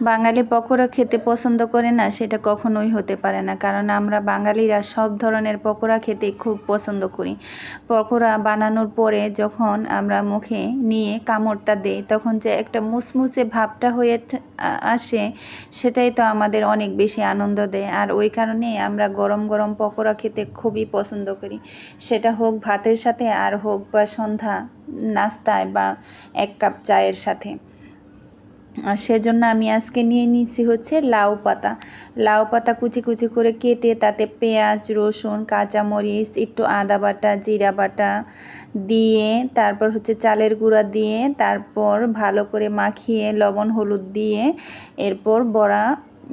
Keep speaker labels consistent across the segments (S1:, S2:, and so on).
S1: বাঙালি পকোড়া খেতে পছন্দ করে না সেটা কখনোই হতে পারে না, কারণ আমরা বাঙালিরা সব ধরনের পকোড়া খেতে খুব পছন্দ করি। পকোড়া বানানোর পরে যখন আমরা মুখে নিয়ে কামড়টা দেই তখন যে একটা মুসমুসে ভাবটা হয়ে আসে, সেটাই তো আমাদের অনেক বেশি আনন্দ দেয়। আর ওই কারণেই আমরা গরম গরম পকোড়া খেতে খুবই পছন্দ করি, সেটা হোক ভাতের সাথে আর হোক বা সন্ধ্যা নাস্তায় বা এক কাপ চায়ের সাথে। আর সেজন্য আমি আজকে নিয়ে নিয়েছি হচ্ছে লাউ পাতা। লাউ পাতা কুচি কুচি করে কেটে তাতে পেঁয়াজ, রসুন, কাঁচামরিচ, একটু আদা বাটা, জিরা বাটা দিয়ে তারপর হচ্ছে চালের গুঁড়া দিয়ে তারপর ভালো করে মাখিয়ে লবণ হলুদ দিয়ে এরপর বড়া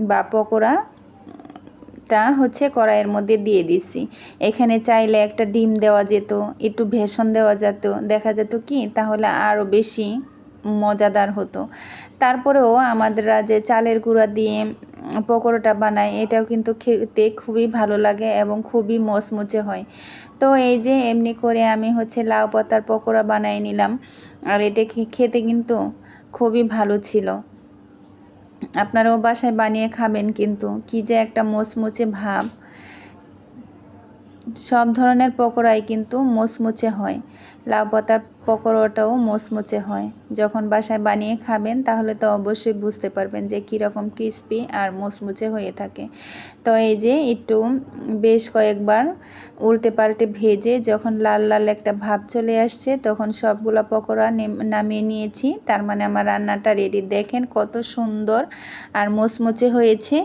S1: বা পকোড়াটা হচ্ছে কড়াইয়ের মধ্যে দিয়ে দিছি। এখানে চাইলে একটা ডিম দেওয়া যেত, একটু বেসন দেওয়া যেত, দেখা যেত কি তাহলে আরও বেশি মজাদার হতো। তারপরেও আমাদেররা যে চালের গুঁড়া দিয়ে পকোড়াটা বানায় এটাও কিন্তু খেতে খুবই ভালো লাগে এবং খুবই মচমচে হয়। তো এই যে এমনি করে আমি হচ্ছে লাউ পাতার পকোড়া বানিয়ে নিলাম, আর এটা খেতে কিন্তু খুবই ভালো ছিল। আপনারাও বাসায় বানিয়ে খাবেন, কিন্তু কি যে একটা মচমচে ভাব। সব ধরনের পকোড়াই কিন্তু মচমচে হয়, লাউ পাতার পকোড়াটাও মচমচে হয়। যখন বাসায় বানিয়ে খাবেন তাহলে তো অবশ্যই বুঝতে পারবেন যে কীরকম ক্রিস্পি আর মচমচে হয়ে থাকে। তো এই যে একটু বেশ কয়েকবার উল্টে পাল্টে ভেজে যখন লাল লাল একটা ভাব চলে আসছে তখন সবগুলো পকোড়া নামিয়ে নিয়েছি। তার মানে আমার রান্নাটা রেডি। দেখেন কত সুন্দর আর মচমচে হয়েছে।